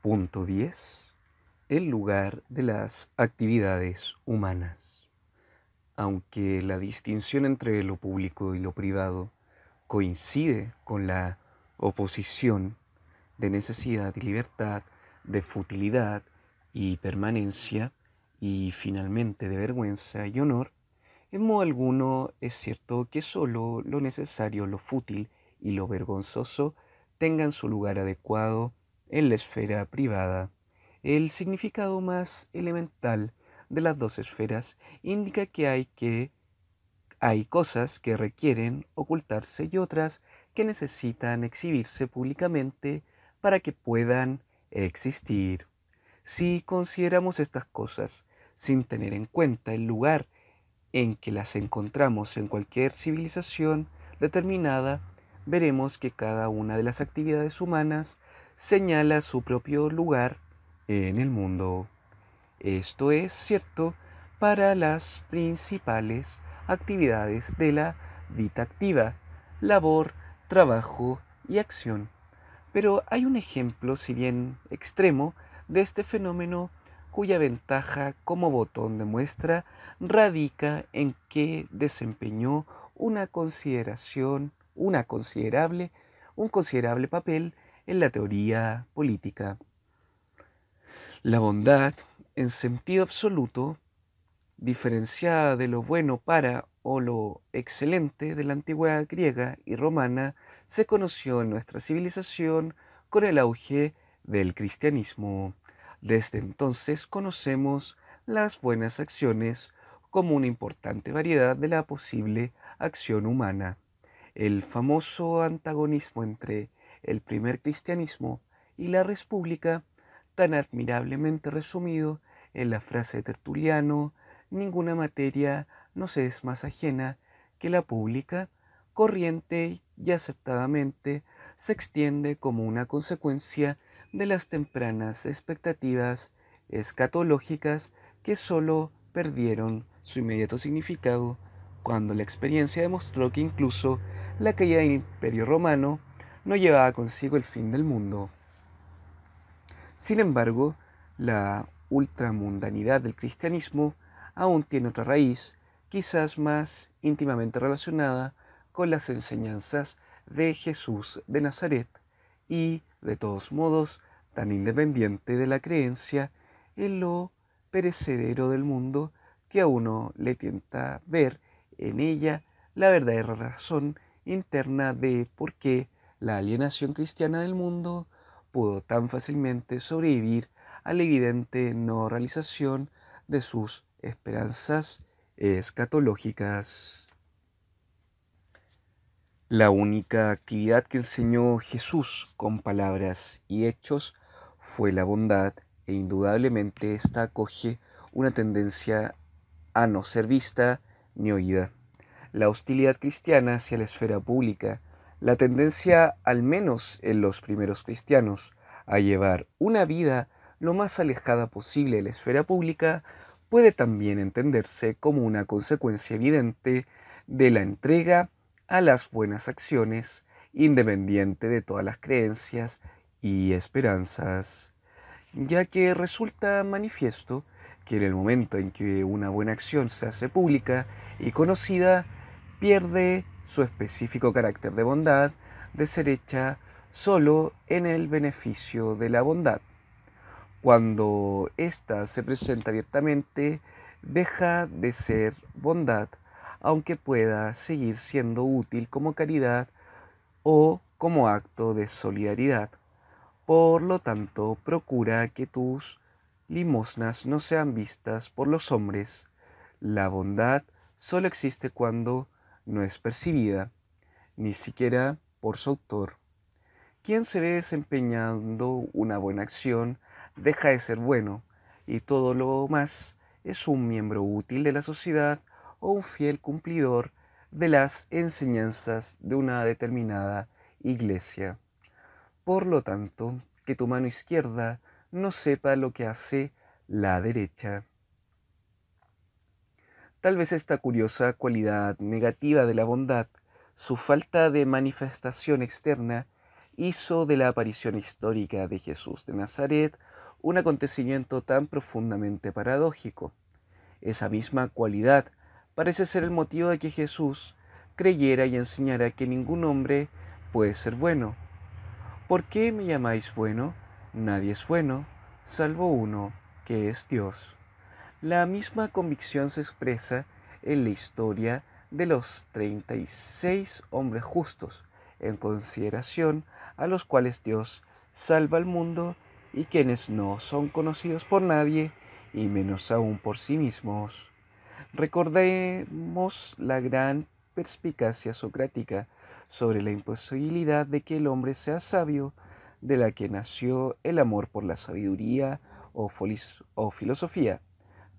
Punto 10. El lugar de las actividades humanas. Aunque la distinción entre lo público y lo privado coincide con la oposición de necesidad y libertad, de futilidad y permanencia, y finalmente de vergüenza y honor, en modo alguno es cierto que sólo lo necesario, lo fútil y lo vergonzoso tengan su lugar adecuado en la esfera privada. El significado más elemental de las dos esferas indica que hay cosas que requieren ocultarse y otras que necesitan exhibirse públicamente para que puedan existir. Si consideramos estas cosas sin tener en cuenta el lugar en que las encontramos en cualquier civilización determinada, veremos que cada una de las actividades humanas señala su propio lugar en el mundo. Esto es cierto para las principales actividades de la vida activa: labor, trabajo y acción. Pero hay un ejemplo, si bien extremo, de este fenómeno cuya ventaja como botón de muestra radica en que desempeñó un considerable papel en la teoría política. La bondad, en sentido absoluto, diferenciada de lo bueno para o lo excelente de la antigüedad griega y romana, se conoció en nuestra civilización con el auge del cristianismo. Desde entonces conocemos las buenas acciones como una importante variedad de la posible acción humana. El famoso antagonismo entre el primer cristianismo y la república, tan admirablemente resumido en la frase de Tertuliano: ninguna materia nos es más ajena que la pública, corriente y aceptadamente se extiende como una consecuencia de las tempranas expectativas escatológicas que sólo perdieron su inmediato significado cuando la experiencia demostró que incluso la caída del Imperio Romano no llevaba consigo el fin del mundo. Sin embargo, la ultramundanidad del cristianismo aún tiene otra raíz, quizás más íntimamente relacionada con las enseñanzas de Jesús de Nazaret, y, de todos modos, tan independiente de la creencia en lo perecedero del mundo que a uno le tienta ver en ella la verdadera razón interna de por qué la alienación cristiana del mundo pudo tan fácilmente sobrevivir a la evidente no realización de sus esperanzas escatológicas. La única actividad que enseñó Jesús con palabras y hechos fue la bondad, e indudablemente esta acoge una tendencia a no ser vista ni oída. La hostilidad cristiana hacia la esfera pública, la tendencia, al menos en los primeros cristianos, a llevar una vida lo más alejada posible de la esfera pública, puede también entenderse como una consecuencia evidente de la entrega a las buenas acciones, independiente de todas las creencias y esperanzas, ya que resulta manifiesto que en el momento en que una buena acción se hace pública y conocida, pierde su específico carácter de bondad, de ser hecha solo en el beneficio de la bondad. Cuando ésta se presenta abiertamente, deja de ser bondad, aunque pueda seguir siendo útil como caridad o como acto de solidaridad. Por lo tanto, procura que tus limosnas no sean vistas por los hombres. La bondad solo existe cuando no es percibida, ni siquiera por su autor. Quien se ve desempeñando una buena acción deja de ser bueno, y todo lo más es un miembro útil de la sociedad o un fiel cumplidor de las enseñanzas de una determinada iglesia. Por lo tanto, que tu mano izquierda no sepa lo que hace la derecha. Tal vez esta curiosa cualidad negativa de la bondad, su falta de manifestación externa, hizo de la aparición histórica de Jesús de Nazaret un acontecimiento tan profundamente paradójico. Esa misma cualidad parece ser el motivo de que Jesús creyera y enseñara que ningún hombre puede ser bueno. ¿Por qué me llamáis bueno? Nadie es bueno, salvo uno, que es Dios. La misma convicción se expresa en la historia de los 36 hombres justos, en consideración a los cuales Dios salva al mundo y quienes no son conocidos por nadie y menos aún por sí mismos. Recordemos la gran perspicacia socrática sobre la imposibilidad de que el hombre sea sabio, de la que nació el amor por la sabiduría o filosofía.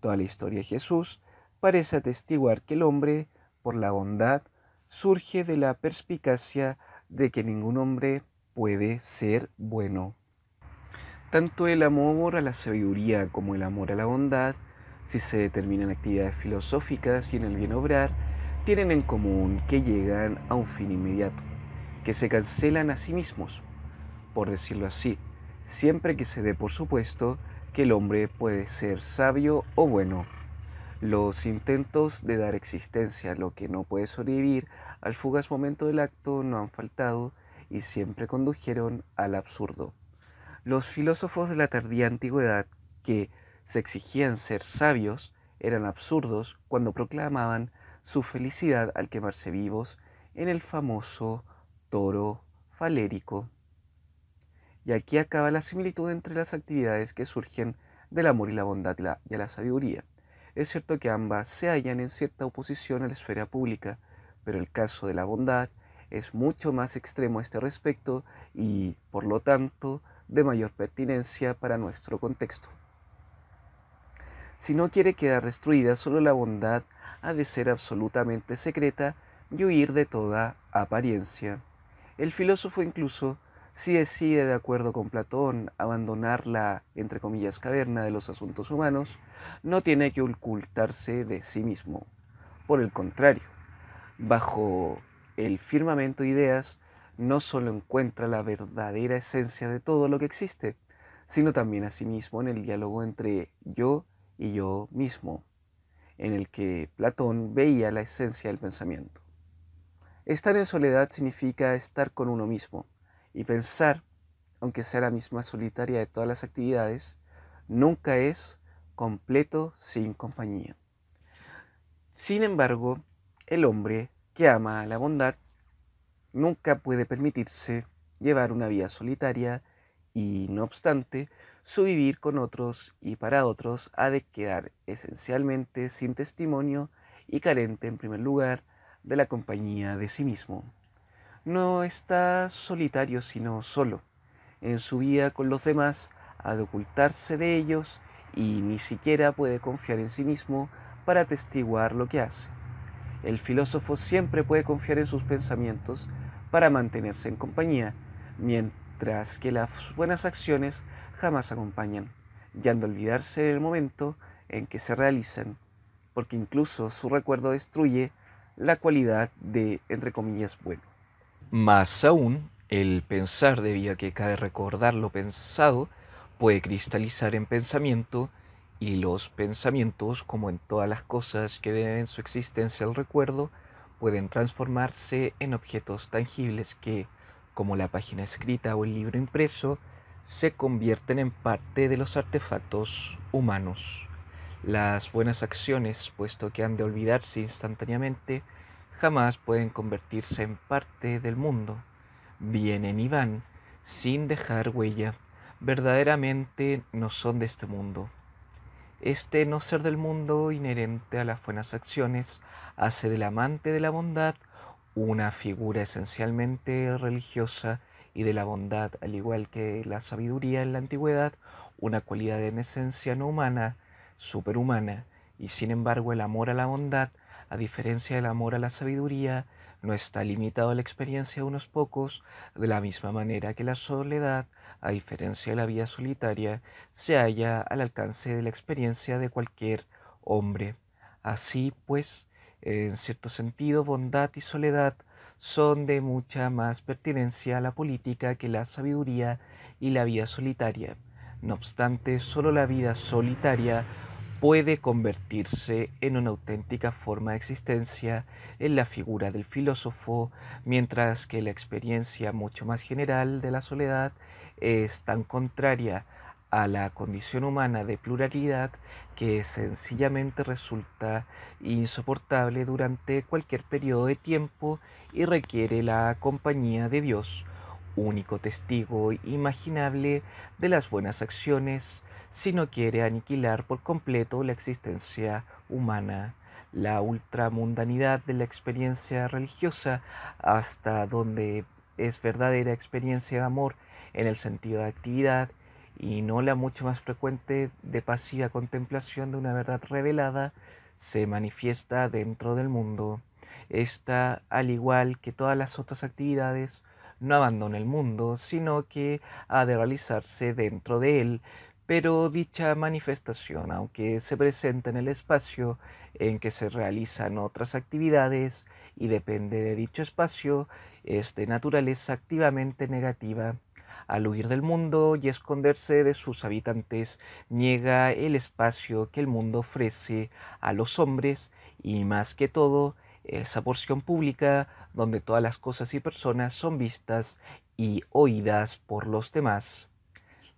Toda la historia de Jesús parece atestiguar que el hombre, por la bondad, surge de la perspicacia de que ningún hombre puede ser bueno. Tanto el amor a la sabiduría como el amor a la bondad, si se determinan actividades filosóficas y en el bien obrar, tienen en común que llegan a un fin inmediato, que se cancelan a sí mismos, por decirlo así, siempre que se dé por supuesto que el hombre puede ser sabio o bueno. Los intentos de dar existencia a lo que no puede sobrevivir al fugaz momento del acto no han faltado y siempre condujeron al absurdo. Los filósofos de la tardía antigüedad, que se exigían ser sabios, eran absurdos cuando proclamaban su felicidad al quemarse vivos en el famoso toro falérico. Y aquí acaba la similitud entre las actividades que surgen del amor y la bondad y a la sabiduría. Es cierto que ambas se hallan en cierta oposición a la esfera pública, pero el caso de la bondad es mucho más extremo a este respecto y, por lo tanto, de mayor pertinencia para nuestro contexto. Si no quiere quedar destruida, solo la bondad ha de ser absolutamente secreta y huir de toda apariencia. El filósofo incluso, si decide, de acuerdo con Platón, abandonar la, entre comillas, caverna de los asuntos humanos, no tiene que ocultarse de sí mismo. Por el contrario, bajo el firmamento de ideas, no solo encuentra la verdadera esencia de todo lo que existe, sino también a sí mismo en el diálogo entre yo y yo mismo, en el que Platón veía la esencia del pensamiento. Estar en soledad significa estar con uno mismo, y pensar, aunque sea la misma solitaria de todas las actividades, nunca es completo sin compañía. Sin embargo, el hombre que ama a la bondad nunca puede permitirse llevar una vida solitaria y, no obstante, su vivir con otros y para otros ha de quedar esencialmente sin testimonio y carente, en primer lugar, de la compañía de sí mismo. No está solitario sino solo. En su vida con los demás ha de ocultarse de ellos y ni siquiera puede confiar en sí mismo para atestiguar lo que hace. El filósofo siempre puede confiar en sus pensamientos para mantenerse en compañía, mientras que las buenas acciones jamás acompañan, y han de olvidarse en el momento en que se realizan, porque incluso su recuerdo destruye la cualidad de, entre comillas, bueno. Más aún, el pensar, debido a que cabe recordar lo pensado, puede cristalizar en pensamiento, y los pensamientos, como en todas las cosas que deben su existencia al recuerdo, pueden transformarse en objetos tangibles que, como la página escrita o el libro impreso, se convierten en parte de los artefactos humanos. Las buenas acciones, puesto que han de olvidarse instantáneamente, jamás pueden convertirse en parte del mundo. Vienen y van, sin dejar huella. Verdaderamente no son de este mundo. Este no ser del mundo inherente a las buenas acciones hace del amante de la bondad una figura esencialmente religiosa y de la bondad, al igual que la sabiduría en la antigüedad, una cualidad en esencia no humana, superhumana, y sin embargo el amor a la bondad, a diferencia del amor a la sabiduría, no está limitado a la experiencia de unos pocos, de la misma manera que la soledad, a diferencia de la vida solitaria, se halla al alcance de la experiencia de cualquier hombre. Así pues, en cierto sentido, bondad y soledad son de mucha más pertinencia a la política que la sabiduría y la vida solitaria. No obstante, solo la vida solitaria puede convertirse en una auténtica forma de existencia en la figura del filósofo, mientras que la experiencia mucho más general de la soledad es tan contraria a la condición humana de pluralidad que sencillamente resulta insoportable durante cualquier periodo de tiempo y requiere la compañía de Dios, único testigo imaginable de las buenas acciones, si no quiere aniquilar por completo la existencia humana. La ultramundanidad de la experiencia religiosa, hasta donde es verdadera experiencia de amor en el sentido de actividad, y no la mucho más frecuente de pasiva contemplación de una verdad revelada, se manifiesta dentro del mundo. Esta, al igual que todas las otras actividades, no abandona el mundo, sino que ha de realizarse dentro de él, pero dicha manifestación, aunque se presenta en el espacio en que se realizan otras actividades y depende de dicho espacio, es de naturaleza activamente negativa. Al huir del mundo y esconderse de sus habitantes, niega el espacio que el mundo ofrece a los hombres y, más que todo, esa porción pública donde todas las cosas y personas son vistas y oídas por los demás.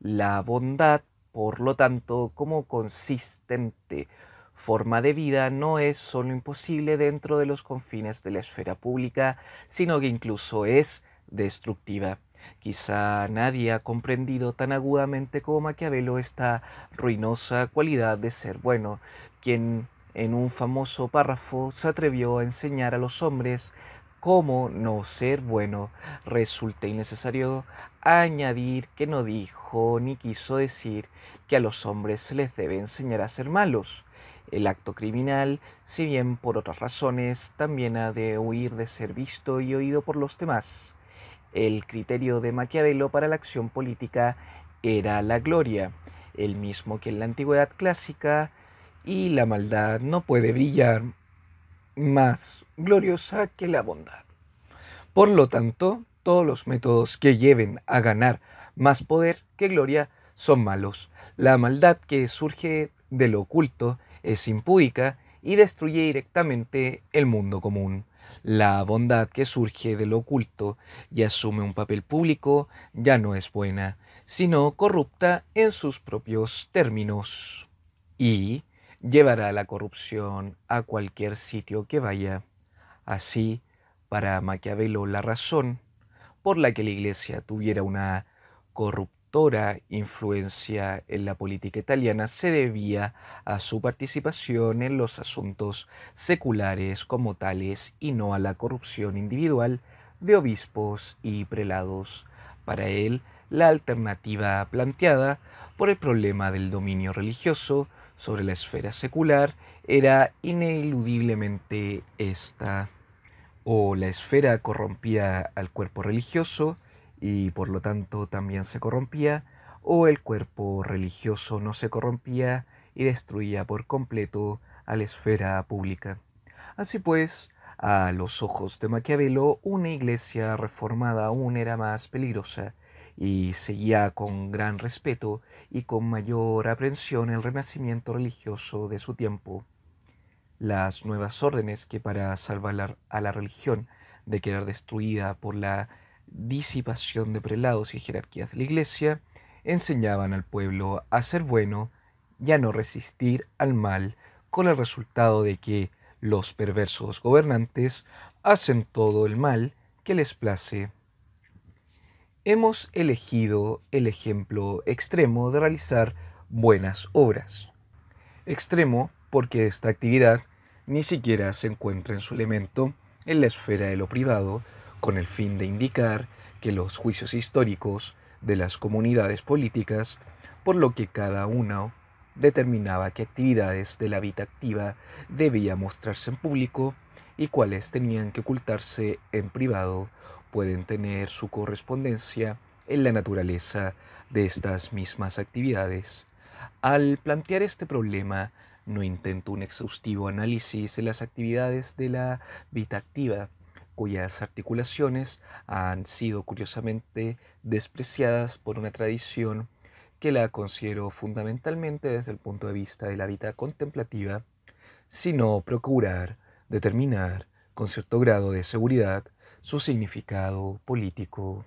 La bondad, por lo tanto, como consistente forma de vida, no es sólo imposible dentro de los confines de la esfera pública, sino que incluso es destructiva. Quizá nadie ha comprendido tan agudamente como Maquiavelo esta ruinosa cualidad de ser bueno, quien en un famoso párrafo se atrevió a enseñar a los hombres cómo no ser bueno. Resulta innecesario añadir que no dijo ni quiso decir que a los hombres se les debe enseñar a ser malos. El acto criminal, si bien por otras razones, también ha de huir de ser visto y oído por los demás. El criterio de Maquiavelo para la acción política era la gloria, el mismo que en la antigüedad clásica, y la maldad no puede brillar más gloriosa que la bondad. Por lo tanto, todos los métodos que lleven a ganar más poder que gloria son malos. La maldad que surge de lo oculto es impúdica y destruye directamente el mundo común. La bondad que surge de lo oculto y asume un papel público ya no es buena, sino corrupta en sus propios términos. Y llevará la corrupción a cualquier sitio que vaya. Así, para Maquiavelo, la razón por la que la Iglesia tuviera una corruptora influencia en la política italiana se debía a su participación en los asuntos seculares como tales y no a la corrupción individual de obispos y prelados. Para él, la alternativa planteada por el problema del dominio religioso sobre la esfera secular era ineludiblemente esta: o la esfera corrompía al cuerpo religioso y por lo tanto también se corrompía, o el cuerpo religioso no se corrompía y destruía por completo a la esfera pública. Así pues, a los ojos de Maquiavelo, una iglesia reformada aún era más peligrosa y seguía con gran respeto y con mayor aprensión el renacimiento religioso de su tiempo. Las nuevas órdenes que, para salvar a la religión de quedar destruida por la disipación de prelados y jerarquías de la Iglesia, enseñaban al pueblo a ser bueno y a no resistir al mal, con el resultado de que los perversos gobernantes hacen todo el mal que les place. Hemos elegido el ejemplo extremo de realizar buenas obras. Extremo porque esta actividad ni siquiera se encuentra en su elemento en la esfera de lo privado, con el fin de indicar que los juicios históricos de las comunidades políticas, por lo que cada uno determinaba qué actividades de la vida activa debía mostrarse en público y cuáles tenían que ocultarse en privado, pueden tener su correspondencia en la naturaleza de estas mismas actividades. Al plantear este problema, no intento un exhaustivo análisis de las actividades de la vida activa, cuyas articulaciones han sido curiosamente despreciadas por una tradición que la considero fundamentalmente desde el punto de vista de la vida contemplativa, sino procurar determinar con cierto grado de seguridad su significado político.